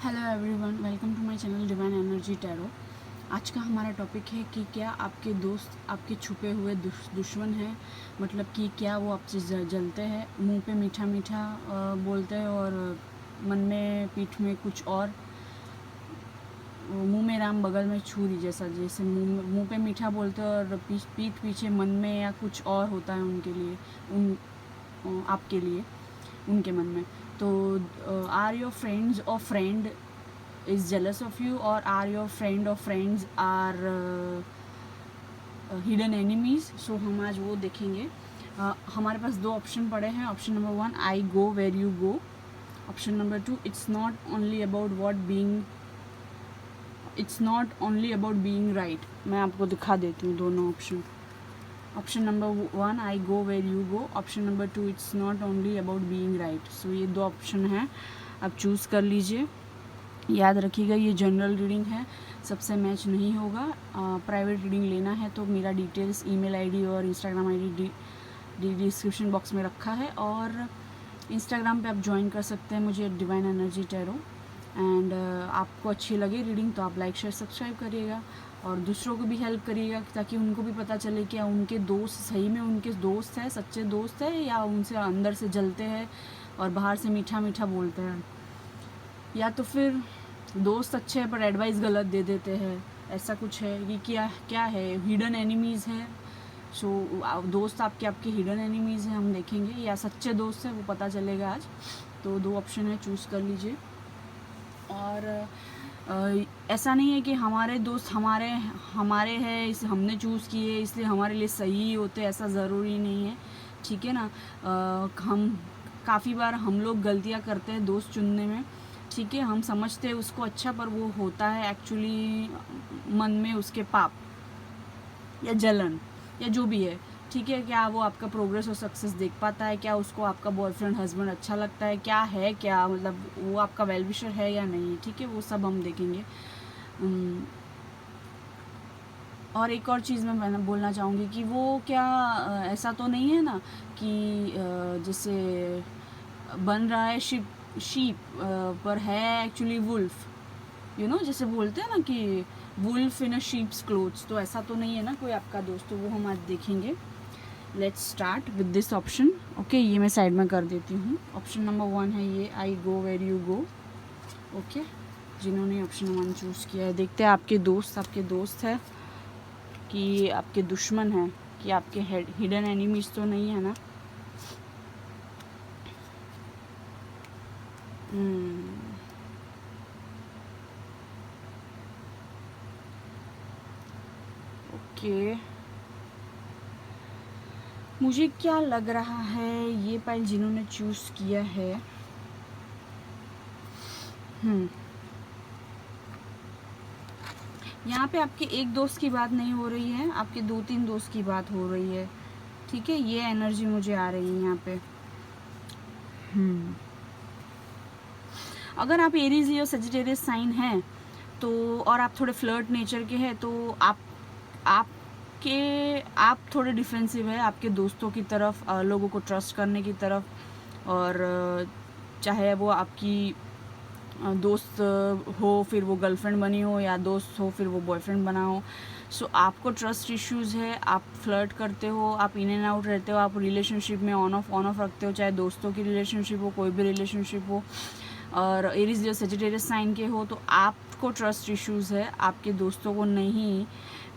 Hello everyone, welcome to my channel divine energy tarot. आज का हमारा टॉपिक है कि क्या आपके दोस्त आपके छुपे हुए दुश्मन हैं। मतलब कि क्या वो आपसे जलते हैं, मुंह पे मीठा मीठा बोलते हैं और मन में पीठ में कुछ और। मुंह में राम बगल में छुरी जैसा, जैसे मुंह पे मीठा बोलते हैं और पीठ पीछे मन में या कुछ और होता है उनके लिए, आपके लिए, उनके मन में। तो आर योर फ्रेंड्स और friend is jealous of you, or are your friend or friends are hidden enemies? So हम आज वो देखेंगे। हमारे पास दो ऑप्शन पड़े हैं। Option number 1, I go where you go. Option number 2, it's not only about being right. मैं आपको दिखा देती हूँ दोनों option. Option number 1, I go where you go. Option number 2, it's not only about being right. So ये दो option हैं, आप चूज़ कर लीजिए। याद रखिएगा, ये जनरल रीडिंग है, सबसे मैच नहीं होगा। प्राइवेट रीडिंग लेना है तो मेरा डिटेल्स, ईमेल आईडी और इंस्टाग्राम आईडी डिस्क्रिप्शन बॉक्स में रखा है, और इंस्टाग्राम पे आप ज्वाइन कर सकते हैं मुझे, डिवाइन एनर्जी टैरो। एंड आपको अच्छी लगे रीडिंग तो आप लाइक शेयर सब्सक्राइब करिएगा, और दूसरों को भी हेल्प करिएगा ताकि उनको भी पता चले कि उनके दोस्त सही में उनके दोस्त हैं, सच्चे दोस्त हैं, या उनसे अंदर से जलते हैं और बाहर से मीठा मीठा बोलते हैं, या तो फिर दोस्त अच्छे हैं पर एडवाइस गलत दे देते हैं। ऐसा कुछ है, ये क्या है, हिडन एनिमीज़ हैं। सो दोस्त आपके हिडन एनिमीज़ हैं, हम देखेंगे, या सच्चे दोस्त हैं, वो पता चलेगा आज। तो दो ऑप्शन है, चूज़ कर लीजिए। और ऐसा नहीं है कि हमारे दोस्त हमारे हैं, इस हमने चूज़ किए इसलिए हमारे लिए सही होते, ऐसा ज़रूरी नहीं है, ठीक है ना। हम काफ़ी बार हम लोग गलतियाँ करते हैं दोस्त चुनने में, ठीक है। हम समझते हैं उसको अच्छा, पर वो होता है एक्चुअली मन में उसके पाप या जलन या जो भी है, ठीक है। क्या वो आपका प्रोग्रेस और सक्सेस देख पाता है, क्या उसको आपका बॉयफ्रेंड हस्बैंड अच्छा लगता है, क्या मतलब वो आपका वेल विशर है या नहीं, ठीक है, वो सब हम देखेंगे। और एक और चीज़ मैं बोलना चाहूँगी कि वो क्या ऐसा तो नहीं है ना कि जैसे बन रहा है शीप पर है एक्चुअली वुल्फ, जैसे बोलते हैं ना कि वुल्फ इन अ शीप्स क्लोथ्स। तो ऐसा तो नहीं है ना कोई आपका दोस्त, तो वो हम आज देखेंगे। Let's start with this option. Okay, ये मैं साइड में कर देती हूँ। ऑप्शन नंबर 1 है ये, I go where you go. Okay, जिन्होंने ऑप्शन 1 चूज़ किया है, देखते हैं आपके दोस्त है कि आपके दुश्मन है, कि आपके हिडन एनिमीज तो नहीं है ना। ओके, मुझे क्या लग रहा है, ये पाइल जिन्होंने चूज़ किया है, यहाँ पे आपके एक दोस्त की बात नहीं हो रही है, आपके 2-3 दोस्त की बात हो रही है, ठीक है। ये एनर्जी मुझे आ रही है यहाँ पे। अगर आप एरीज या सजिटेरियस साइन हैं तो, और आप थोड़े फ्लर्ट नेचर के हैं, तो आप थोड़े डिफेंसिव है आपके दोस्तों की तरफ, लोगों को ट्रस्ट करने की तरफ, और चाहे वो आपकी दोस्त हो फिर वो गर्लफ्रेंड बनी हो, या दोस्त हो फिर वो बॉयफ्रेंड बना हो। सो आपको ट्रस्ट इश्यूज़ है, आप फ्लर्ट करते हो, आप इन एंड आउट रहते हो, आप रिलेशनशिप में ऑन ऑफ रखते हो, चाहे दोस्तों की रिलेशनशिप हो, कोई भी रिलेशनशिप हो। और एरीज जो सजिटेरियस साइन के हो तो आपको ट्रस्ट इश्यूज़ है, आपके दोस्तों को नहीं।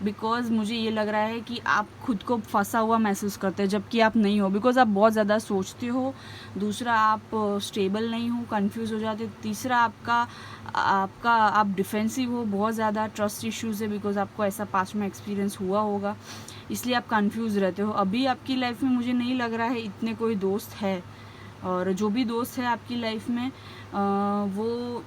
बिकॉज मुझे ये लग रहा है कि आप खुद को फंसा हुआ महसूस करते हैं, जबकि आप नहीं हो। बिकॉज आप बहुत ज़्यादा सोचते हो, दूसरा आप स्टेबल नहीं हो, कंफ्यूज हो जाते, तीसरा आप डिफेंसिव हो, बहुत ज़्यादा ट्रस्ट इश्यूज़ है, बिकॉज आपको ऐसा पास्ट में एक्सपीरियंस हुआ होगा, इसलिए आप कंफ्यूज रहते हो। अभी आपकी लाइफ में मुझे नहीं लग रहा है इतने कोई दोस्त है, और जो भी दोस्त है आपकी लाइफ में वो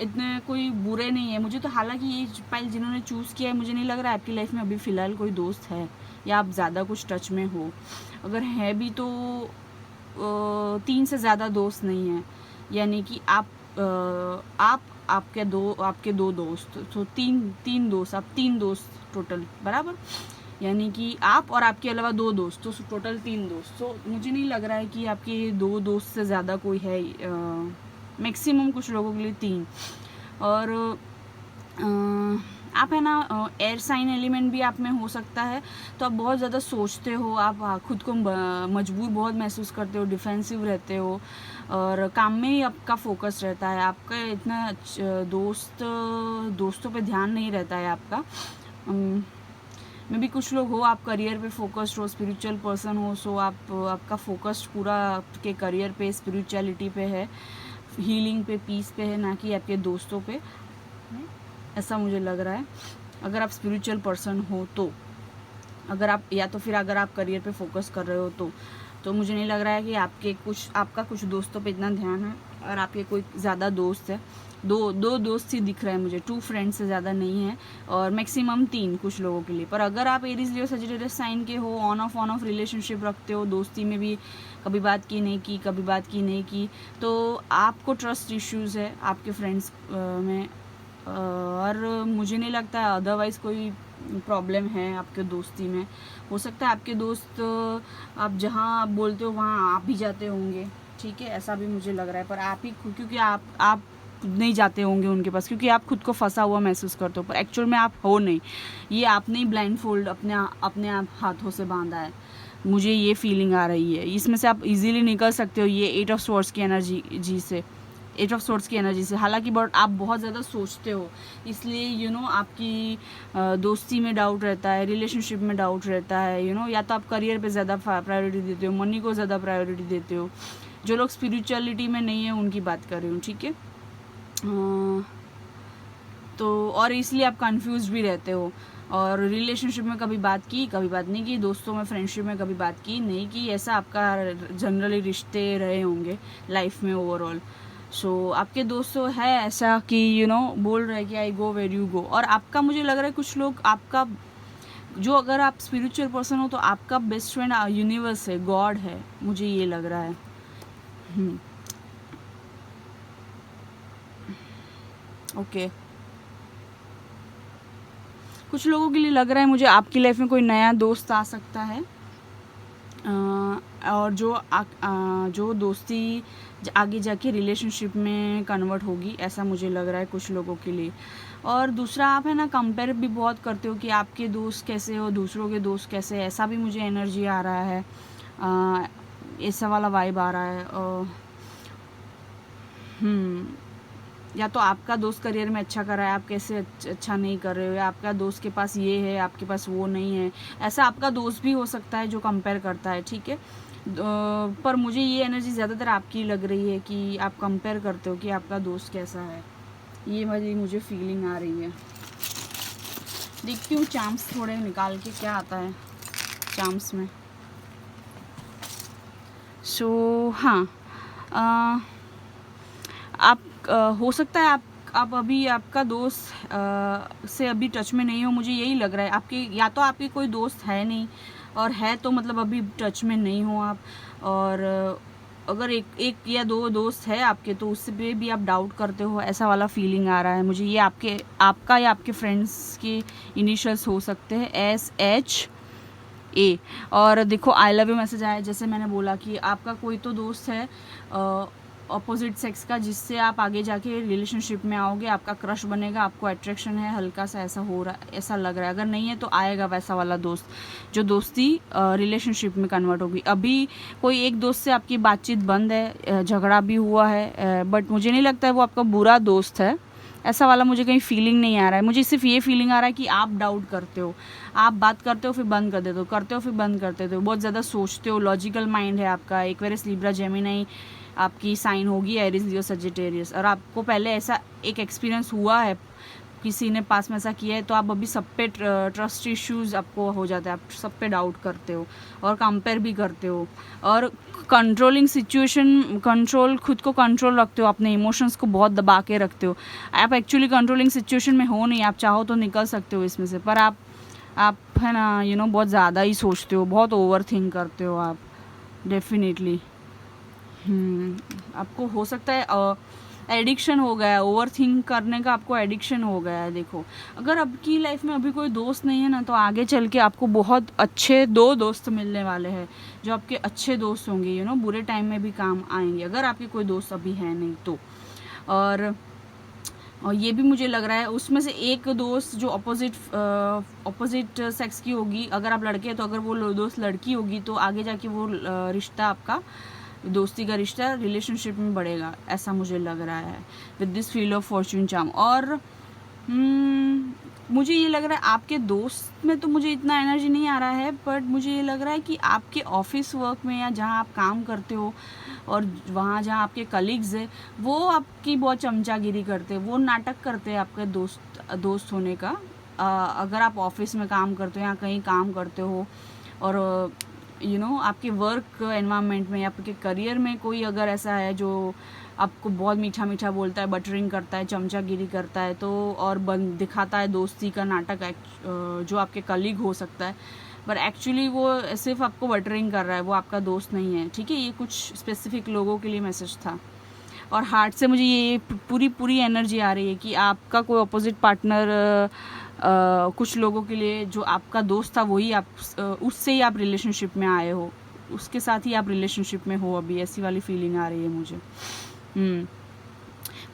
इतने कोई बुरे नहीं है मुझे तो। हालांकि ये पाइल जिन्होंने चूज़ किया है, मुझे नहीं लग रहा है आपकी लाइफ में अभी फ़िलहाल कोई दोस्त है, या आप ज़्यादा कुछ टच में हो। अगर है भी तो 3 से ज़्यादा दोस्त नहीं है, यानी कि आपके दो दोस्त, तो तीन दोस्त, आप 3 दोस्त टोटल, बराबर। यानी कि आप और आपके अलावा 2 दोस्त, तो टोटल 3 दोस्त। तो मुझे नहीं लग रहा है कि आपके 2 दोस्त से ज़्यादा कोई है, मैक्सिमम कुछ लोगों के लिए 3। और आप है ना एयर साइन एलिमेंट भी आप में हो सकता है, तो आप बहुत ज़्यादा सोचते हो, आप खुद को मजबूर बहुत महसूस करते हो, डिफेंसिव रहते हो और काम में ही आपका फोकस रहता है, आपका इतना दोस्तों पे ध्यान नहीं रहता है आपका। मे भी कुछ लोग हो आप करियर पे फोकस्ड हो, स्पिरिचुअल पर्सन हो, सो आपका फोकस पूरा आपके करियर पे, स्पिरिचुअलिटी पे है, हीलिंग पे, पीस पे है, ना कि आपके दोस्तों पे, ऐसा मुझे लग रहा है। अगर आप स्पिरिचुअल पर्सन हो तो, अगर आप करियर पे फोकस कर रहे हो तो मुझे नहीं लग रहा है कि आपका कुछ दोस्तों पे इतना ध्यान है, और आपके कोई ज़्यादा दोस्त है, दो दोस्त ही दिख रहे हैं मुझे, 2 फ्रेंड्स से ज़्यादा नहीं है, और मैक्सिमम 3 कुछ लोगों के लिए। पर अगर आप एरीज लियो सजिटेरियस साइन के हो, ऑन ऑफ रिलेशनशिप रखते हो, दोस्ती में भी कभी बात की नहीं की, तो आपको ट्रस्ट इश्यूज़ है आपके फ्रेंड्स में, और मुझे नहीं लगता है अदरवाइज़ कोई प्रॉब्लम है आपके दोस्ती में। हो सकता है आपके दोस्त आप जहाँ आप बोलते हो वहाँ आप भी जाते होंगे, ठीक है, ऐसा भी मुझे लग रहा है, पर आप ही क्योंकि आप नहीं जाते होंगे उनके पास, क्योंकि आप खुद को फंसा हुआ महसूस करते हो, पर एक्चुअल में आप हो नहीं, ये आपने ही ब्लाइंड फोल्ड अपने आप हाथों से बांधा है, मुझे ये फीलिंग आ रही है। इसमें से आप इजीली निकल सकते हो ये 8 ऑफ स्वॉर्ड्स की एनर्जी से, हालांकि आप बहुत ज़्यादा सोचते हो, इसलिए आपकी दोस्ती में डाउट रहता है, रिलेशनशिप में डाउट रहता है, या तो आप करियर पे ज़्यादा प्रायोरिटी देते हो, मनी को ज़्यादा प्रायोरिटी देते हो। जो लोग स्पिरिचुअलिटी में नहीं है उनकी बात कर रही हूँ, ठीक है। तो और इसलिए आप कंफ्यूज भी रहते हो, और रिलेशनशिप में कभी बात नहीं की, दोस्तों में, फ्रेंडशिप में कभी बात की नहीं की, ऐसा आपका जनरली रिश्ते रहे होंगे लाइफ में ओवरऑल। सो आपके दोस्तों है ऐसा कि बोल रहे हैं कि आई गो वेर यू गो, और आपका मुझे लग रहा है कुछ लोग आपका जो, अगर आप स्पिरिचुअल पर्सन हो तो आपका बेस्ट फ्रेंड यूनिवर्स है, गॉड है, मुझे ये लग रहा है। ओके कुछ लोगों के लिए लग रहा है मुझे आपकी लाइफ में कोई नया दोस्त आ सकता है, और जो दोस्ती आगे जाके रिलेशनशिप में कन्वर्ट होगी, ऐसा मुझे लग रहा है कुछ लोगों के लिए। और दूसरा, आप है ना कंपेयर भी बहुत करते हो कि आपके दोस्त कैसे हो, दूसरों के दोस्त कैसे, ऐसा भी मुझे एनर्जी आ रहा है, ऐसा वाला वाइब आ रहा है। या तो आपका दोस्त करियर में अच्छा कर रहा है, आप कैसे अच्छा नहीं कर रहे हो, या आपका दोस्त के पास ये है आपके पास वो नहीं है, ऐसा आपका दोस्त भी हो सकता है जो कंपेयर करता है, ठीक है। पर मुझे ये एनर्जी ज़्यादातर आपकी लग रही है कि आप कंपेयर करते हो कि आपका दोस्त कैसा है, ये मुझे फीलिंग आ रही है। देखती हूँ चार्म्स थोड़े निकाल के क्या आता है चार्म्स में। हाँ, आप हो सकता है आप अभी आपका दोस्त से अभी टच में नहीं हो, मुझे यही लग रहा है। या तो आपके कोई दोस्त है नहीं, और है तो मतलब अभी टच में नहीं हो आप, और अगर एक या दो दोस्त है आपके तो उससे भी आप डाउट करते हो, ऐसा वाला फीलिंग आ रहा है मुझे। ये आपका या आपके फ्रेंड्स के इनिशियल्स हो सकते हैं, SHA। और देखो आई लव यू मैसेज आया, जैसे मैंने बोला कि आपका कोई तो दोस्त है अपोजिट सेक्स का, जिससे आप आगे जाके रिलेशनशिप में आओगे, आपका क्रश बनेगा, आपको अट्रैक्शन है हल्का सा, ऐसा लग रहा है। अगर नहीं है तो आएगा वैसा वाला दोस्त, जो दोस्ती रिलेशनशिप में कन्वर्ट होगी। अभी कोई एक दोस्त से आपकी बातचीत बंद है, झगड़ा भी हुआ है, बट मुझे नहीं लगता है वो आपका बुरा दोस्त है, ऐसा वाला मुझे कहीं फीलिंग नहीं आ रहा है। मुझे सिर्फ ये फीलिंग आ रहा है कि आप डाउट करते हो, आप बात करते हो फिर बंद कर देते हो, करते हो फिर बंद कर देते हो, बहुत ज़्यादा सोचते हो, लॉजिकल माइंड है आपका। एक्वेरियस, लिब्रा, जेमिनी आपकी साइन होगी, एरीज, लियो, सजिटेरियस, और आपको पहले ऐसा एक एक्सपीरियंस हुआ है, किसी ने पास में ऐसा किया है, तो आप अभी सब पे ट्रस्ट इश्यूज़ आपको हो जाते हैं, आप सब पे डाउट करते हो और कंपेयर भी करते हो, और कंट्रोलिंग सिचुएशन, खुद को कंट्रोल रखते हो, अपने इमोशंस को बहुत दबा के रखते हो। आप एक्चुअली कंट्रोलिंग सिचुएशन में हो नहीं, आप चाहो तो निकल सकते हो इसमें से, पर आप है ना बहुत ज़्यादा ही सोचते हो, बहुत ओवर थिंक करते हो आप, डेफिनेटली। आपको हो सकता है एडिक्शन हो गया है, ओवर थिंक करने का आपको एडिक्शन हो गया है। देखो, अगर आपकी लाइफ में अभी कोई दोस्त नहीं है ना, तो आगे चल के आपको बहुत अच्छे 2 दोस्त मिलने वाले हैं, जो आपके अच्छे दोस्त होंगे, बुरे टाइम में भी काम आएंगे, अगर आपके कोई दोस्त अभी है नहीं तो। और और ये भी मुझे लग रहा है उसमें से एक दोस्त जो ऑपोजिट सेक्स की होगी, अगर आप लड़के हैं तो अगर वो दोस्त लड़की होगी तो आगे जाके वो रिश्ता आपका, दोस्ती का रिश्ता रिलेशनशिप में बढ़ेगा, ऐसा मुझे लग रहा है with this feel of Fortune charm. और मुझे ये लग रहा है आपके दोस्त में तो मुझे इतना एनर्जी नहीं आ रहा है, बट मुझे ये लग रहा है कि आपके ऑफिस वर्क में या जहाँ आप काम करते हो और वहाँ जहाँ आपके कलीग्स हैं वो आपकी बहुत चमचागिरी करते हैं, वो नाटक करते हैं आपके दोस्त होने का। अगर आप ऑफिस में काम करते हो या कहीं काम करते हो और आपके वर्क एनवायरनमेंट में या आपके करियर में कोई अगर ऐसा है जो आपको बहुत मीठा मीठा बोलता है, बटरिंग करता है, चमचागिरी करता है, तो और दिखाता है दोस्ती का नाटक, जो आपके कलीग हो सकता है, पर एक्चुअली वो सिर्फ आपको बटरिंग कर रहा है, वो आपका दोस्त नहीं है। ठीक है, ये कुछ स्पेसिफिक लोगों के लिए मैसेज था। और हार्ट से मुझे ये पूरी एनर्जी आ रही है कि आपका कोई अपोजिट पार्टनर कुछ लोगों के लिए जो आपका दोस्त था वही आप, उससे ही आप रिलेशनशिप में आए हो, उसके साथ ही आप रिलेशनशिप में हो अभी, ऐसी वाली फीलिंग आ रही है मुझे।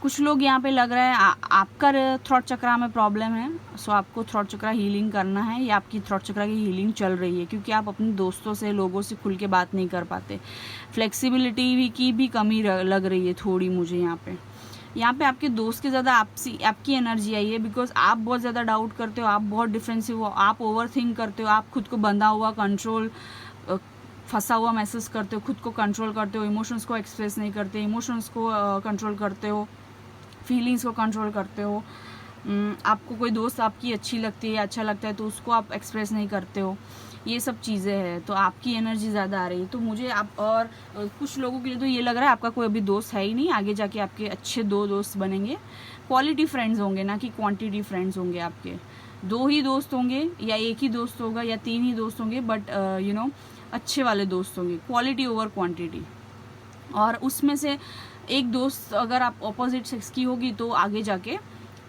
कुछ लोग यहाँ पे लग रहा है आपका थ्रॉट चक्रा में प्रॉब्लम है, सो आपको थ्रॉट चक्रा हीलिंग करना है, या आपकी थ्रॉट चक्रा की हीलिंग चल रही है क्योंकि आप अपने दोस्तों से, लोगों से खुल के बात नहीं कर पाते। फ्लेक्सिबिलिटी की भी कमी लग रही है थोड़ी मुझे यहाँ पे आपके दोस्त के ज़्यादा आपकी एनर्जी आई है, बिकॉज आप बहुत ज़्यादा डाउट करते हो, आप बहुत डिफेंसिव हो, आप ओवर थिंक करते हो, आप खुद को बंधा हुआ, फंसा हुआ महसूस करते हो, खुद को कंट्रोल करते हो, इमोशंस को एक्सप्रेस नहीं करते, इमोशंस को कंट्रोल करते हो, फीलिंग्स को कंट्रोल करते हो। आपको कोई दोस्त आपकी अच्छी लगती है, अच्छा लगता है तो उसको आप एक्सप्रेस नहीं करते हो, ये सब चीज़ें हैं, तो आपकी एनर्जी ज़्यादा आ रही है। तो मुझे आप और कुछ लोगों के लिए तो ये लग रहा है आपका कोई अभी दोस्त है ही नहीं, आगे जाके आपके अच्छे 2 दोस्त बनेंगे, क्वालिटी फ्रेंड्स होंगे ना कि क्वांटिटी फ्रेंड्स होंगे आपके। 2 ही दोस्त होंगे या 1 ही दोस्त होगा या 3 ही दोस्त होंगे, बट अच्छे वाले दोस्त होंगे, क्वालिटी ओवर क्वांटिटी। और उसमें से एक दोस्त अगर आप ऑपोजिट सेक्स की होगी तो आगे जाके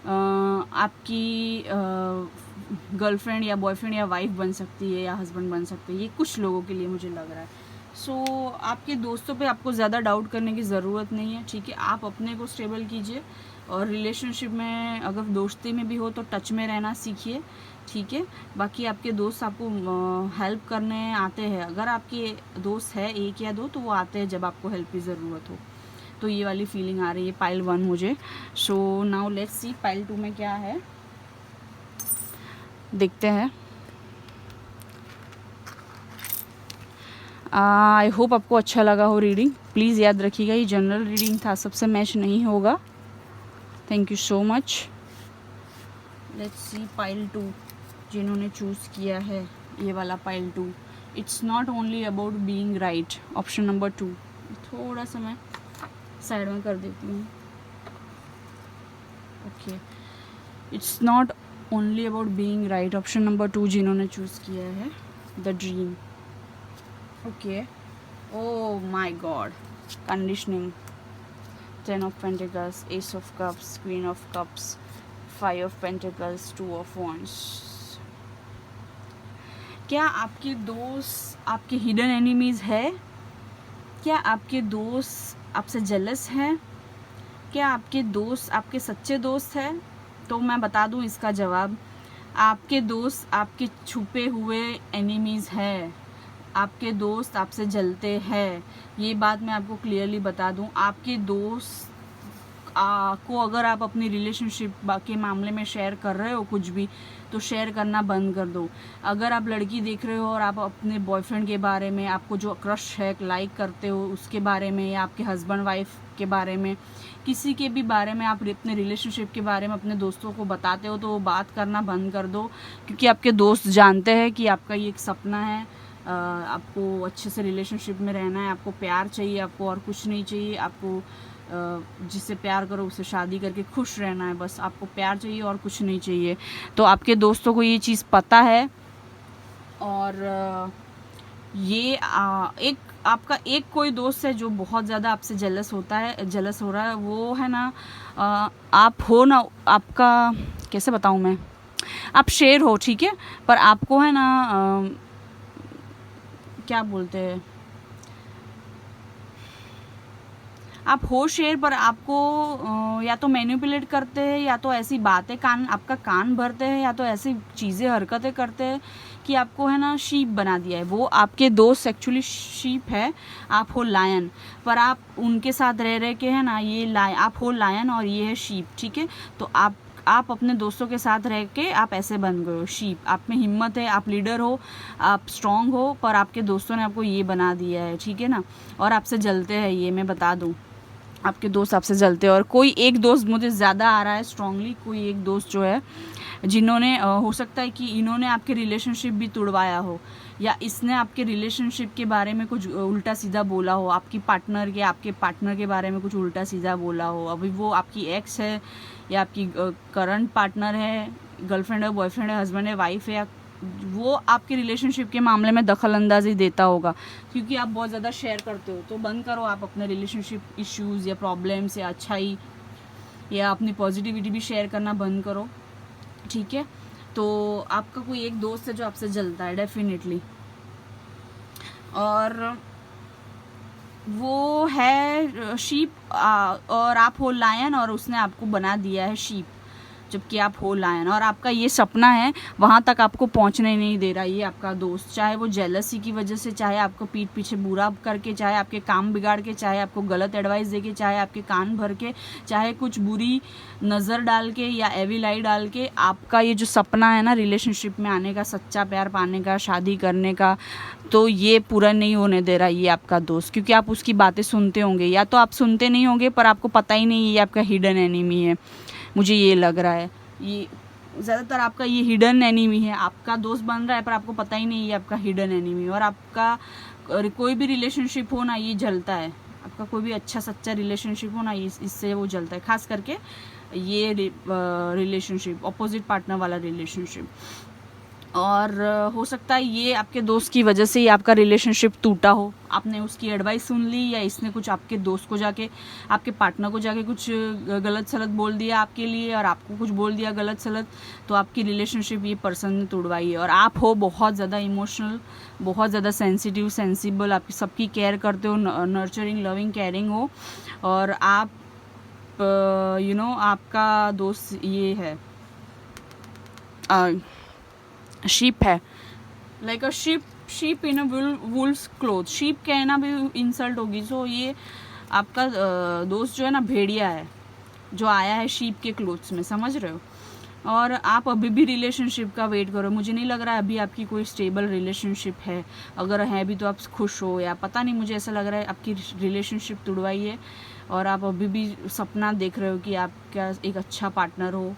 आपकी गर्लफ्रेंड या बॉयफ्रेंड या वाइफ बन सकती है या हस्बैंड बन सकती है, ये कुछ लोगों के लिए मुझे लग रहा है। सो आपके दोस्तों पे आपको ज़्यादा डाउट करने की ज़रूरत नहीं है। ठीक है, आप अपने को स्टेबल कीजिए और रिलेशनशिप में अगर दोस्ती में भी हो तो टच में रहना सीखिए। ठीक है, बाकी आपके दोस्त आपको हेल्प करने आते हैं, अगर आपके दोस्त है 1 या 2 तो वो आते हैं जब आपको हेल्प की ज़रूरत हो। तो ये वाली फीलिंग आ रही है पाइल 1 मुझे। So now let's see pile 2 में क्या है, देखते हैं। आई होप आपको अच्छा लगा हो रीडिंग। प्लीज़ याद रखिएगा ये जनरल रीडिंग था, सबसे मैच नहीं होगा। Thank you so much. Let's see pile 2 जिन्होंने चूज़ किया है ये वाला pile 2। It's not only about being right, option number 2। थोड़ा सा मैं साइड में कर देती हूँ। Okay, it's not only about being right, option number 2 जिन्होंने चूज़ किया है, the dream. Okay, oh my God, conditioning, 10 of pentacles, S of cups, queen of cups, 5 of pentacles, 2 of wands. क्या आपके दोस्त आपके हिडन एनिमीज है? क्या आपके दोस्त आपसे जेलस हैं? क्या आपके दोस्त आपके सच्चे दोस्त हैं? तो मैं बता दूं इसका जवाब, आपके दोस्त आपके छुपे हुए एनिमीज़ हैं। आपके दोस्त आपसे जलते हैं, ये बात मैं आपको क्लियरली बता दूं। आपके दोस्त को अगर आप अपनी रिलेशनशिप के मामले में शेयर कर रहे हो कुछ भी, तो शेयर करना बंद कर दो। अगर आप लड़की देख रहे हो और आप अपने बॉयफ्रेंड के बारे में, आपको जो क्रश है, लाइक करते हो उसके बारे में, या आपके हस्बैंड वाइफ के बारे में, किसी के भी बारे में आप अपने रिलेशनशिप के बारे में अपने दोस्तों को बताते हो, तो वो बात करना बंद कर दो। क्योंकि आपके दोस्त जानते हैं कि आपका ये एक सपना है, आपको अच्छे से रिलेशनशिप में रहना है, आपको प्यार चाहिए, आपको और कुछ नहीं चाहिए। आपको जिससे प्यार करो उससे शादी करके खुश रहना है, बस आपको प्यार चाहिए और कुछ नहीं चाहिए। तो आपके दोस्तों को ये चीज़ पता है। और ये एक आपका एक कोई दोस्त है जो बहुत ज़्यादा आपसे जेलस हो रहा है, वो है ना, आप हो ना, आपका कैसे बताऊँ मैं, आप शेर हो, ठीक है, पर आपको है ना, क्या बोलते हैं, आप हो शेयर पर आपको या तो मैनिपुलेट करते हैं, या तो ऐसी बातें आपका कान भरते हैं, या तो ऐसी चीज़ें हरकतें करते हैं कि आपको है ना शीप बना दिया है। वो आपके दोस्त एक्चुअली शीप है, आप हो लायन, पर आप उनके साथ रह के है ना ये आप हो लायन और ये है शीप, ठीक है। तो आप अपने दोस्तों के साथ रह के आप ऐसे बन गए हो शीप। आप में हिम्मत है, आप लीडर हो, आप स्ट्रांग हो, पर आपके दोस्तों ने आपको ये बना दिया है, ठीक है ना। और आपसे जलते हैं, ये मैं बता दूँ, आपके दोस्त आपसे जलते हैं। और कोई एक दोस्त मुझे ज़्यादा आ रहा है स्ट्रांगली, कोई एक दोस्त जो है जिन्होंने हो सकता है कि इन्होंने आपके रिलेशनशिप भी तुड़वाया हो, या इसने आपके रिलेशनशिप के बारे में कुछ उल्टा सीधा बोला हो, आपके पार्टनर के बारे में कुछ उल्टा सीधा बोला हो। अभी वो आपकी एक्स है, या आपकी करंट पार्टनर है, गर्लफ्रेंड है, बॉयफ्रेंड है, हस्बैंड है, वाइफ है, या वो आपके रिलेशनशिप के मामले में दखल अंदाजी देता होगा, क्योंकि आप बहुत ज़्यादा शेयर करते हो। तो बंद करो आप अपने रिलेशनशिप इश्यूज़ या प्रॉब्लम्स या अच्छाई या अपनी पॉजिटिविटी भी शेयर करना बंद करो, ठीक है। तो आपका कोई एक दोस्त है जो आपसे जलता है डेफिनेटली, और वो है शीप, और आप हो लायन, और उसने आपको बना दिया है शीप, जबकि आप हो लायन। और आपका ये सपना है, वहाँ तक आपको पहुँचने नहीं दे रहा ये आपका दोस्त, चाहे वो जेलसी की वजह से, चाहे आपको पीठ पीछे बुरा करके, चाहे आपके काम बिगाड़ के, चाहे आपको गलत एडवाइस दे के, चाहे आपके कान भर के, चाहे कुछ बुरी नज़र डाल के या एविल आई डाल के, आपका ये जो सपना है ना रिलेशनशिप में आने का, सच्चा प्यार पाने का, शादी करने का, तो ये पूरा नहीं होने दे रहा ये आपका दोस्त। क्योंकि आप उसकी बातें सुनते होंगे, या तो आप सुनते नहीं होंगे पर आपको पता ही नहीं ये आपका हिडन एनिमी है, मुझे ये लग रहा है। ये ज़्यादातर आपका ये हिडन एनिमी है, आपका दोस्त बन रहा है पर आपको पता ही नहीं ये आपका हिडन एनिमी है। और आपका कोई भी रिलेशनशिप हो ना, ये जलता है। आपका कोई भी अच्छा सच्चा रिलेशनशिप हो ना, इससे वो जलता है, खास करके ये रिलेशनशिप, अपोजिट पार्टनर वाला रिलेशनशिप। और हो सकता है ये आपके दोस्त की वजह से ही आपका रिलेशनशिप टूटा हो। आपने उसकी एडवाइस सुन ली, या इसने कुछ आपके दोस्त को जाके, आपके पार्टनर को जाके कुछ गलत सलत बोल दिया आपके लिए, और आपको कुछ बोल दिया गलत सलत, तो आपकी रिलेशनशिप ये पर्सन ने तोड़वाई है। और आप हो बहुत ज़्यादा इमोशनल, बहुत ज़्यादा सेंसिटिव, सेंसिबल, आप सबकी केयर करते हो, नर्चरिंग, लविंग, केयरिंग हो, और आप आपका दोस्त ये है शीप है, like a sheep in a Wolves cloth. Sheep कहना भी इंसल्ट होगी। सो ये आपका दोस्त जो है ना भेड़िया है, जो आया है शीप के क्लोथ्स में, समझ रहे हो। और आप अभी भी रिलेशनशिप का वेट करो। मुझे नहीं लग रहा है अभी आपकी कोई स्टेबल रिलेशनशिप है, अगर है भी तो आप खुश हो, या पता नहीं, मुझे ऐसा लग रहा है आपकी रिलेशनशिप तुड़वाई है, और आप अभी भी सपना देख रहे हो कि आपका एक अच्छा पार्टनर हो,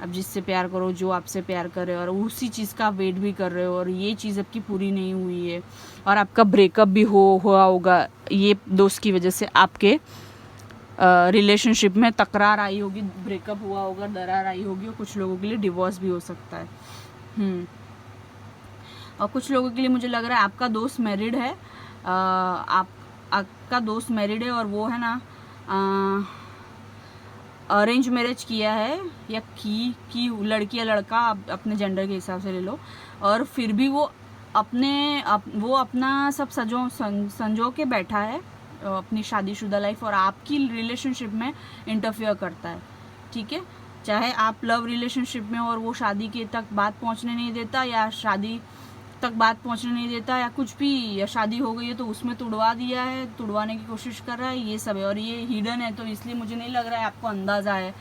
आप जिससे प्यार करो, जो आपसे प्यार करे, और उसी चीज़ का वेट भी कर रहे हो, और ये चीज़ आपकी पूरी नहीं हुई है। और आपका ब्रेकअप भी हुआ होगा ये दोस्त की वजह से, आपके रिलेशनशिप में तकरार आई होगी, ब्रेकअप हुआ होगा, दरार आई होगी, और कुछ लोगों के लिए डिवोर्स भी हो सकता है। और कुछ लोगों के लिए मुझे लग रहा है आपका दोस्त मैरिड है, आपका दोस्त मैरिड है, और वो है ना अरेंज मैरिज किया है, या की लड़की या लड़का, आप अपने जेंडर के हिसाब से ले लो, और फिर भी वो अपना सब संजो के बैठा है अपनी शादीशुदा लाइफ, और आपकी रिलेशनशिप में इंटरफेयर करता है, ठीक है। चाहे आप लव रिलेशनशिप में और वो शादी के तक बात पहुंचने नहीं देता, या शादी तक बात पहुंचने नहीं देता, या कुछ भी, या शादी हो गई है तो उसमें तुड़वा दिया है, तुड़वाने की कोशिश कर रहा है, ये सब है। और ये हिडन है, तो इसलिए मुझे नहीं लग रहा है आपको अंदाज़ा है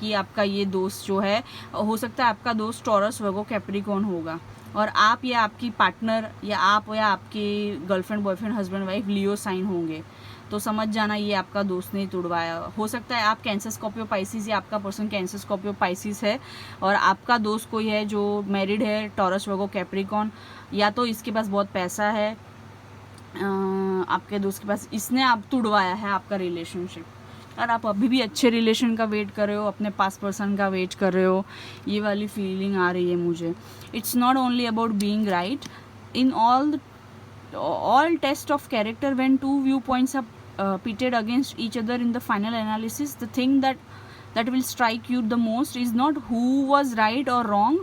कि आपका ये दोस्त जो है, हो सकता है आपका दोस्त टॉरस, वर्गो, कैप्रिकॉर्न होगा, और आप या आपकी पार्टनर, या आपके गर्लफ्रेंड, बॉयफ्रेंड, हस्बैंड, वाइफ लियो साइन होंगे। तो समझ जाना ये आपका दोस्त ने तुड़वाया। हो सकता है आप कैंसर, स्कॉर्पियो, पाइसिस, या आपका पर्सन कैंसर, स्कॉर्पियो, पाइसिस है, और आपका दोस्त कोई है जो मैरिड है, टॉरस, वर्गो, कैप्रिकॉर्न, या तो इसके पास बहुत पैसा है, आपके दोस्त के पास, इसने आप तुड़वाया है आपका रिलेशनशिप, और आप अभी भी अच्छे रिलेशन का वेट कर रहे हो, अपने पास पर्सन का वेट कर रहे हो, ये वाली फीलिंग आ रही है मुझे। It's not only about being right in all test of character. When two viewpoints are pitted against each other in the final analysis, the thing that will strike you the most is not who was right or wrong,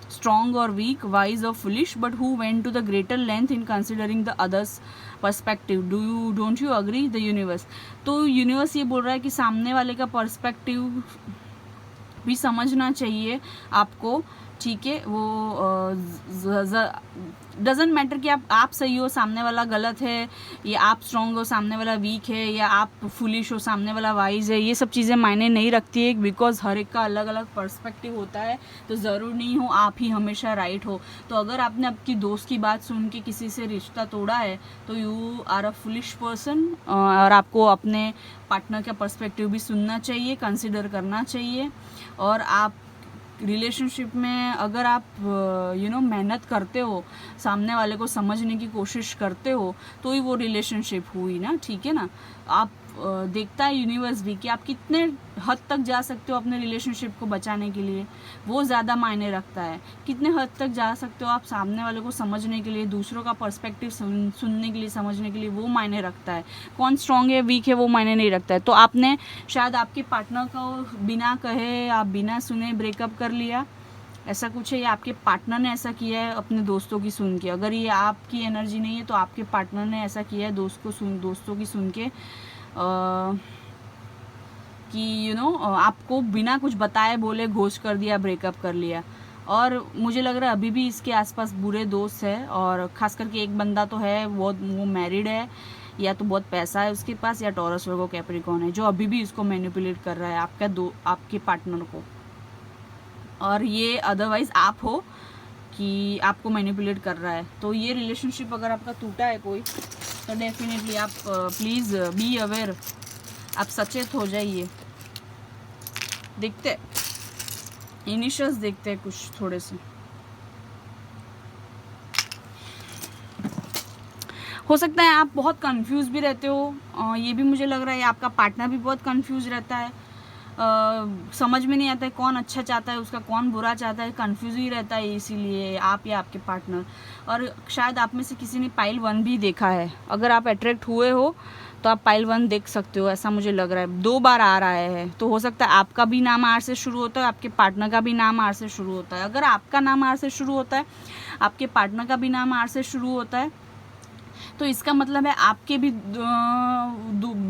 strong or weak, wise or foolish, but who went to the greater length in considering the others perspective. Don't you agree? The universe. तो universe ये बोल रहा है कि सामने वाले का perspective भी समझना चाहिए आपको, ठीक है। वो डजेंट मैटर कि आप सही हो, सामने वाला गलत है, या आप स्ट्रांग हो, सामने वाला वीक है, या आप फुलिश हो, सामने वाला वाइज है। ये सब चीज़ें मायने नहीं रखती है, बिकॉज हर एक का अलग अलग पर्सपेक्टिव होता है। तो ज़रूर नहीं हो आप ही हमेशा राइट हो। तो अगर आपने आपकी दोस्त की बात सुन के किसी से रिश्ता तोड़ा है तो you are a foolish person, और आपको अपने पार्टनर का पर्सपेक्टिव भी सुनना चाहिए, कंसिडर करना चाहिए। और आप रिलेशनशिप में अगर आप मेहनत करते हो, सामने वाले को समझने की कोशिश करते हो, तो ही वो रिलेशनशिप हुई ना, ठीक है ना। आप देखता है यूनिवर्स भी कि आप कितने हद तक जा सकते हो अपने रिलेशनशिप को बचाने के लिए, वो ज़्यादा मायने रखता है। कितने हद तक जा सकते हो आप सामने वाले को समझने के लिए, दूसरों का पर्सपेक्टिव सुनने के लिए, समझने के लिए, वो मायने रखता है। कौन स्ट्रांग है वीक है वो मायने नहीं रखता है। तो आपने शायद आपके पार्टनर को बिना कहे, आप बिना सुने ब्रेकअप कर लिया, ऐसा कुछ है, या आपके पार्टनर ने ऐसा किया है अपने दोस्तों की सुन के। अगर ये आपकी एनर्जी नहीं है तो आपके पार्टनर ने ऐसा किया है दोस्तों की सुन के, कि आपको बिना कुछ बताए बोले घोष कर दिया, ब्रेकअप कर लिया। और मुझे लग रहा है अभी भी इसके आसपास बुरे दोस्त है, और खास करके एक बंदा तो है वो मैरिड है, या तो बहुत पैसा है उसके पास, या टॉरस वर्गो कैप्रिकॉर्न है, जो अभी भी इसको मैनिपुलेट कर रहा है आपके पार्टनर को। और ये अदरवाइज आप हो कि आपको मैनिपुलेट कर रहा है। तो ये रिलेशनशिप अगर आपका टूटा है कोई, तो डेफिनेटली आप प्लीज़ बी अवेयर, आप सचेत हो जाइए। देखते इनिशियल्स देखते हैं कुछ थोड़े से। हो सकता है आप बहुत कंफ्यूज भी रहते हो, ये भी मुझे लग रहा है आपका पार्टनर भी बहुत कंफ्यूज रहता है। समझ में नहीं आता है कौन अच्छा चाहता है उसका, कौन बुरा चाहता है, कंफ्यूज ही रहता है, इसीलिए आप या आपके पार्टनर। और शायद आप में से किसी ने पाइल 1 भी देखा है। अगर आप अट्रैक्ट हुए हो तो आप पाइल 1 देख सकते हो, ऐसा मुझे लग रहा है। 2 बार आ रहा है, तो हो सकता है आपका भी नाम आर से शुरू होता है, आपके पार्टनर का भी नाम आर से शुरू होता है। अगर आपका नाम आर से शुरू होता है, आपके पार्टनर का भी नाम आर से शुरू होता है, तो इसका मतलब है आपके भी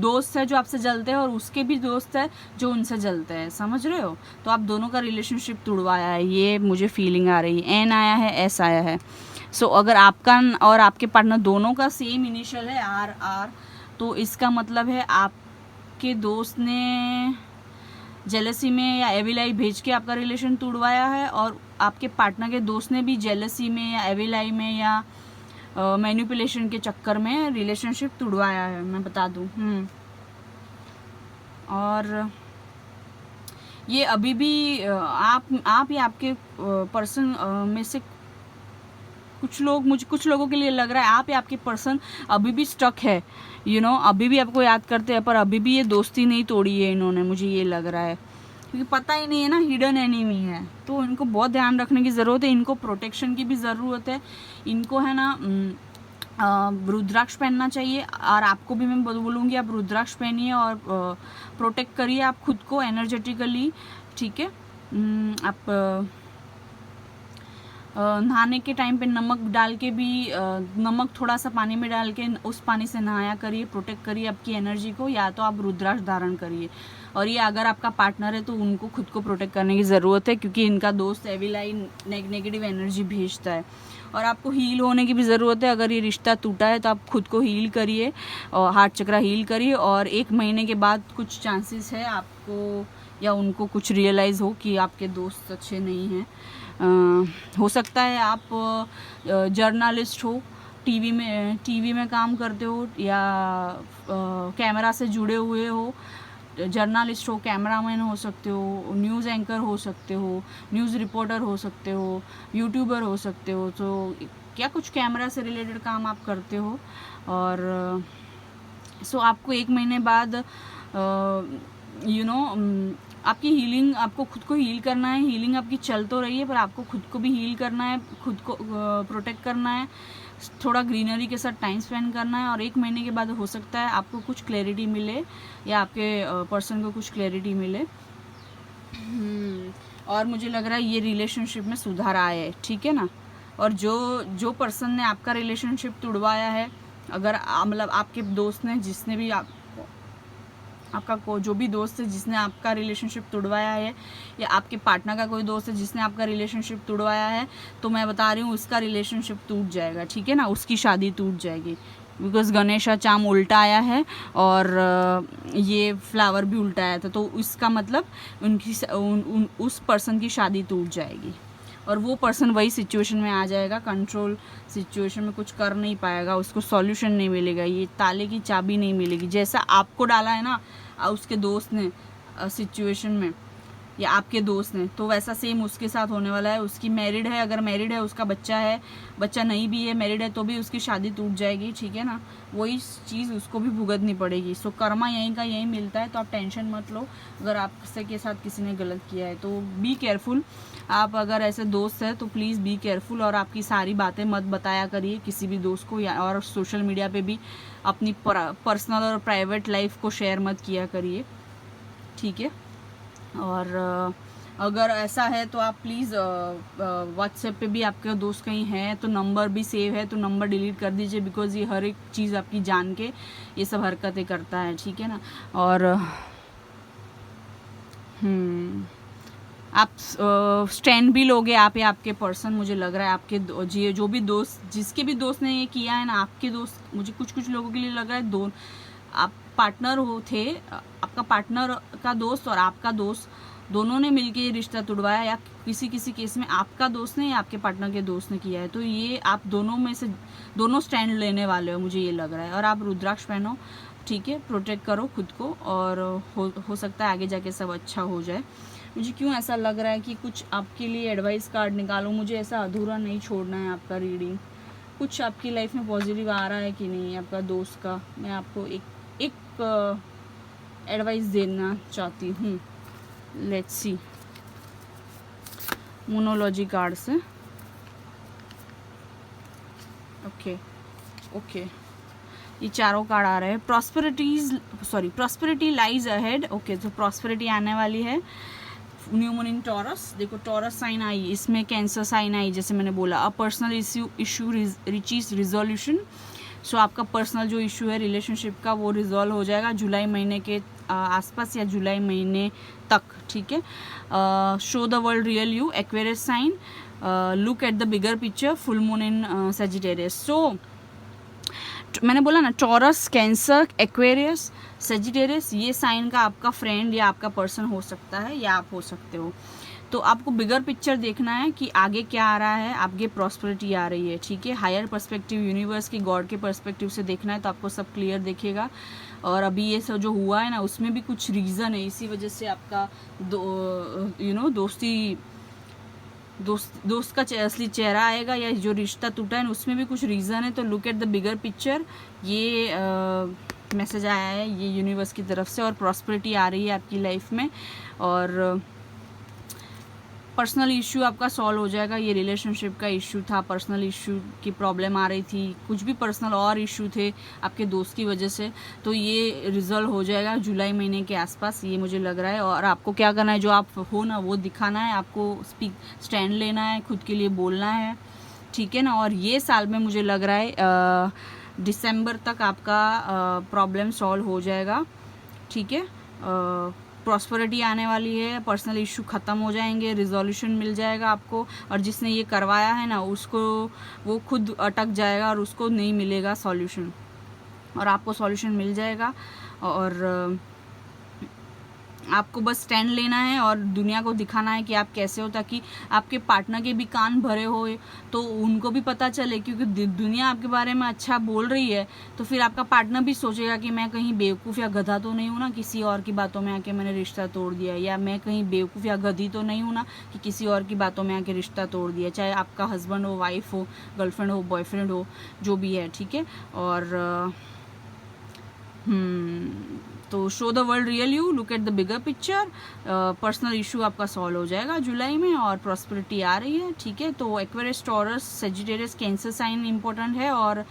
दोस्त है जो आपसे जलते हैं, और उसके भी दोस्त है जो उनसे जलते हैं। समझ रहे हो? तो आप दोनों का रिलेशनशिप तुड़वाया है, ये मुझे फीलिंग आ रही है। एन आया है, एस आया है। सो अगर आपका और आपके पार्टनर दोनों का सेम इनिशियल है आर, तो इसका मतलब है आपके दोस्त ने जेलसी में या एविलाई भेज के आपका रिलेशन तुड़वाया है, और आपके पार्टनर के दोस्त ने भी जेलसी में या एविलाई में या मैनिपुलेशन के चक्कर में रिलेशनशिप तुड़वाया है, मैं बता दूं। और ये अभी भी आप या आपके पर्सन में से कुछ लोगों के लिए लग रहा है आप या आपके पर्सन अभी भी स्टक है, अभी भी आपको याद करते हैं, पर अभी भी ये दोस्ती नहीं तोड़ी है इन्होंने, मुझे ये लग रहा है। क्योंकि पता ही नहीं है ना, हिडन एनिमी है, तो इनको बहुत ध्यान रखने की ज़रूरत है, इनको प्रोटेक्शन की भी ज़रूरत है। इनको है ना रुद्राक्ष पहनना चाहिए, और आपको भी मैं बोलूँगी आप रुद्राक्ष पहनिए और प्रोटेक्ट करिए आप खुद को एनर्जेटिकली, ठीक है। आप नहाने के टाइम पे नमक डाल के भी, नमक थोड़ा सा पानी में डाल के उस पानी से नहाया करिए, प्रोटेक्ट करिए आपकी एनर्जी को, या तो आप रुद्राक्ष धारण करिए। और ये अगर आपका पार्टनर है तो उनको खुद को प्रोटेक्ट करने की ज़रूरत है, क्योंकि इनका दोस्त एविलाई नेगेटिव एनर्जी भेजता है। और आपको हील होने की भी ज़रूरत है। अगर ये रिश्ता टूटा है तो आप खुद को हील करिए, और हार्ट चक्रा हील करिए, और 1 महीने के बाद कुछ चांसेस है आपको या उनको कुछ रियलाइज़ हो कि आपके दोस्त अच्छे नहीं हैं। हो सकता है आप जर्नलिस्ट हो, टीवी में काम करते हो, या कैमरा से जुड़े हुए हो, जर्नलिस्ट हो, कैमरामैन हो सकते हो, न्यूज़ एंकर हो सकते हो, न्यूज़ रिपोर्टर हो सकते हो, यूट्यूबर हो सकते हो। तो क्या कुछ कैमरा से रिलेटेड काम आप करते हो, और सो आपको 1 महीने बाद आपकी हीलिंग, आपको खुद को हील करना है। हीलिंग आपकी चल तो रही है, पर आपको खुद को भी हील करना है, खुद को प्रोटेक्ट करना है, थोड़ा ग्रीनरी के साथ टाइम स्पेंड करना है। और 1 महीने के बाद हो सकता है आपको कुछ क्लैरिटी मिले, या आपके पर्सन को कुछ क्लैरिटी मिले। और मुझे लग रहा है ये रिलेशनशिप में सुधार आया है, ठीक है ना। और जो पर्सन ने आपका रिलेशनशिप तोड़वाया है, अगर मतलब आपके दोस्त ने, जिसने भी आपका जो भी दोस्त है जिसने आपका रिलेशनशिप तोड़वाया है, या आपके पार्टनर का कोई दोस्त है जिसने आपका रिलेशनशिप तोड़वाया है, तो मैं बता रही हूँ उसका रिलेशनशिप टूट जाएगा, ठीक है ना, उसकी शादी टूट जाएगी। बिकॉज गणेशा चाम उल्टा आया है और ये फ्लावर भी उल्टा आया था, तो इसका मतलब उस पर्सन की शादी टूट जाएगी और वो पर्सन वही सिचुएशन में आ जाएगा, कंट्रोल सिचुएशन में कुछ कर नहीं पाएगा, उसको सॉल्यूशन नहीं मिलेगा, ये ताले की चाबी नहीं मिलेगी। जैसा आपको डाला है ना उसके दोस्त ने सिचुएशन में, या आपके दोस्त ने, तो वैसा सेम उसके साथ होने वाला है। उसकी मैरिड है, अगर मैरिड है, उसका बच्चा है, बच्चा नहीं भी है, मैरिड है, तो भी उसकी शादी टूट जाएगी, ठीक है ना। वही चीज़ उसको भी भुगतनी पड़ेगी। सो कर्मा यहीं का यहीं मिलता है, तो आप टेंशन मत लो अगर आपसे के साथ किसी ने गलत किया है तो बी केयरफुल। आप अगर ऐसे दोस्त है तो प्लीज़ बी केयरफुल, और आपकी सारी बातें मत बताया करिए किसी भी दोस्त को, या और सोशल मीडिया पे भी अपनी पर्सनल और प्राइवेट लाइफ को शेयर मत किया करिए, ठीक है। और अगर ऐसा है तो आप प्लीज़ व्हाट्सएप पे भी आपके दोस्त कहीं हैं तो नंबर भी सेव है तो नंबर डिलीट कर दीजिए, बिकॉज़ ये हर एक चीज़ आपकी जान के ये सब हरकतें करता है, ठीक है ना। और आप स्टैंड भी लोगे आप या आपके पर्सन, मुझे लग रहा है आपके जो भी दोस्त, जिसके भी दोस्त ने ये किया है ना, आपके दोस्त, मुझे कुछ लोगों के लिए लग रहा है आप पार्टनर थे, आपका पार्टनर का दोस्त और आपका दोस्त दोनों ने मिलके ये रिश्ता तोड़वाया, या किसी केस में आपका दोस्त ने या आपके पार्टनर के दोस्त ने किया है, तो ये आप दोनों में से दोनों स्टैंड लेने वाले हो, मुझे ये लग रहा है। और आप रुद्राक्ष पहनो, ठीक है, प्रोटेक्ट करो खुद को, और हो सकता है आगे जाके सब अच्छा हो जाए। मुझे क्यों ऐसा लग रहा है कि कुछ आपके लिए एडवाइस कार्ड निकालो, मुझे ऐसा अधूरा नहीं छोड़ना है आपका रीडिंग। कुछ आपकी लाइफ में पॉजिटिव आ रहा है कि नहीं आपका दोस्त का, मैं आपको एक एडवाइस देना चाहती हूँ। लेट्स सी मोनोलॉजी कार्ड से। ओके ये चारों कार्ड आ रहे हैं। Prosperity lies ahead. ओके, तो प्रॉस्पेरिटी आने वाली है। न्यू मून इन टॉरस, देखो टॉरस साइन आई, इसमें कैंसर साइन आई, जैसे मैंने बोला। A personal issue reaches resolution. So आपका पर्सनल जो इशू है रिलेशनशिप का वो रिजॉल्व हो जाएगा जुलाई महीने के आसपास या जुलाई महीने तक, ठीक है। Show the world real you, Aquarius sign. Look at the bigger picture, full moon in Sagittarius. So मैंने बोला ना, टॉरस, कैंसर, एक्वेरियस, सजिटेरियस, ये साइन का आपका फ्रेंड या आपका पर्सन हो सकता है, या आप हो सकते हो। तो आपको बिगर पिक्चर देखना है कि आगे क्या आ रहा है, आगे प्रॉस्पेरिटी आ रही है, ठीक है। हायर पर्सपेक्टिव, यूनिवर्स की, गॉड के पर्सपेक्टिव से देखना है तो आपको सब क्लियर दिखेगा। और अभी ये सब जो हुआ है ना, उसमें भी कुछ रीज़न है, इसी वजह से आपका दोस्त का असली चेहरा आएगा, या जो रिश्ता टूटा है उसमें भी कुछ रीज़न है। तो look at the bigger picture, ये मैसेज आया है ये यूनिवर्स की तरफ से, और प्रॉस्पेरिटी आ रही है आपकी लाइफ में। और पर्सनल इशू आपका सॉल्व हो जाएगा। ये रिलेशनशिप का इशू था, पर्सनल इशू की प्रॉब्लम आ रही थी, कुछ भी पर्सनल और इशू थे आपके दोस्त की वजह से, तो ये रिजॉल्व हो जाएगा जुलाई महीने के आसपास, ये मुझे लग रहा है। और आपको क्या करना है, जो आप हो ना वो दिखाना है, आपको स्टैंड लेना है, खुद के लिए बोलना है, ठीक है ना। और ये साल में मुझे लग रहा है दिसंबर तक आपका प्रॉब्लम सॉल्व हो जाएगा, ठीक है। प्रॉस्पेरिटी आने वाली है, पर्सनल इशू ख़त्म हो जाएंगे, रिजोल्यूशन मिल जाएगा आपको। और जिसने ये करवाया है ना, उसको वो खुद अटक जाएगा और उसको नहीं मिलेगा सॉल्यूशन, और आपको सॉल्यूशन मिल जाएगा। और आपको बस स्टैंड लेना है और दुनिया को दिखाना है कि आप कैसे हो, ताकि आपके पार्टनर के भी कान भरे हो तो उनको भी पता चले, क्योंकि दुनिया आपके बारे में अच्छा बोल रही है तो फिर आपका पार्टनर भी सोचेगा कि मैं कहीं बेवकूफ़ या गधा तो नहीं हूँ ना, किसी और की बातों में आके मैंने रिश्ता तोड़ दिया, या मैं कहीं बेवकूफ़ या गधी तो नहीं हूँ ना कि किसी और की बातों में आके रिश्ता तोड़ दिया, चाहे आपका हस्बैंड हो, वाइफ हो, गर्लफ्रेंड हो, बॉयफ्रेंड हो, जो भी है, ठीक है। और तो show the world real you, look at the bigger picture. Personal issue आपका सॉल्व हो जाएगा जुलाई में, और प्रॉस्पेरिटी आ रही है, ठीक है। तो Aquarius, Taurus, Sagittarius, Cancer sign important है, और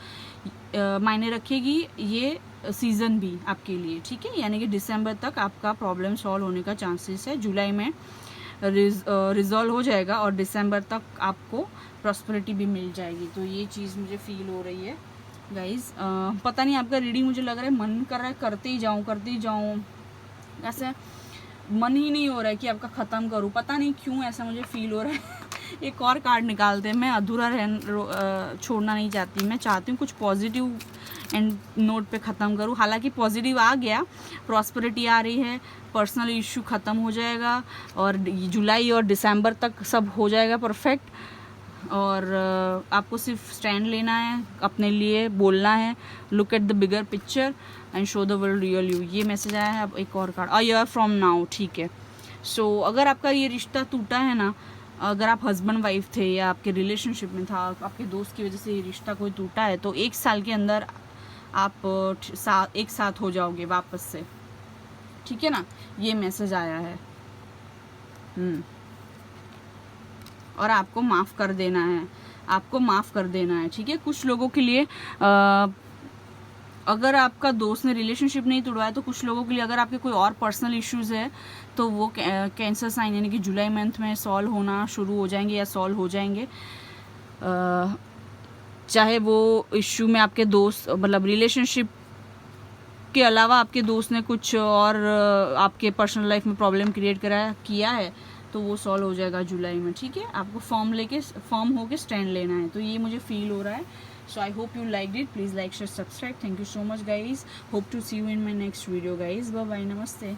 मायने रखेगी ये सीज़न भी आपके लिए, ठीक है। यानी कि दिसंबर तक आपका प्रॉब्लम सॉल्व होने का चांसेस है। जुलाई में रिजॉल्व हो जाएगा और दिसंबर तक आपको प्रॉस्पेरिटी भी मिल जाएगी। तो ये चीज़ मुझे फील हो रही है गाइज। पता नहीं, आपका रीडिंग मुझे लग रहा है मन कर रहा है करते ही जाऊँ, ऐसे मन ही नहीं हो रहा है कि आपका ख़त्म करूँ, पता नहीं क्यों ऐसा मुझे फील हो रहा है। एक और कार्ड निकालते हैं, मैं अधूरा छोड़ना नहीं चाहती, मैं चाहती हूँ कुछ पॉजिटिव एंड नोट पे ख़त्म करूँ। हालांकि पॉजिटिव आ गया, प्रॉस्पेरिटी आ रही है, पर्सनल इशू ख़त्म हो जाएगा और जुलाई और दिसंबर तक सब हो जाएगा परफेक्ट। और आपको सिर्फ स्टैंड लेना है, अपने लिए बोलना है, look at the bigger picture and show the world real you. ये मैसेज आया है। अब एक और card, a year from now, ठीक है। सो अगर आपका ये रिश्ता टूटा है ना, अगर आप हस्बैंड वाइफ थे या आपके रिलेशनशिप में था, आपके दोस्त की वजह से ये रिश्ता कोई टूटा है, तो 1 साल के अंदर आप एक साथ हो जाओगे वापस से, ठीक है ना। ये मैसेज आया है। और आपको माफ़ कर देना है, आपको माफ़ कर देना है, ठीक है। कुछ लोगों के लिए अगर आपका दोस्त ने रिलेशनशिप नहीं तोड़वाया, तो कुछ लोगों के लिए अगर आपके कोई और पर्सनल इश्यूज़ है तो वो कैंसर साइन यानी कि जुलाई मंथ में सॉल्व होना शुरू हो जाएंगे या सॉल्व हो जाएंगे। चाहे वो इश्यू में आपके दोस्त, मतलब रिलेशनशिप के अलावा आपके दोस्त ने कुछ और आपके पर्सनल लाइफ में प्रॉब्लम क्रिएट किया है, तो वो सॉल्व हो जाएगा जुलाई में, ठीक है। आपको फॉर्म होके स्टैंड लेना है, तो ये मुझे फील हो रहा है। So I hope you like it, please like share subscribe. Thank you so much guys, hope to see you in my next video guys, bye bye, नमस्ते।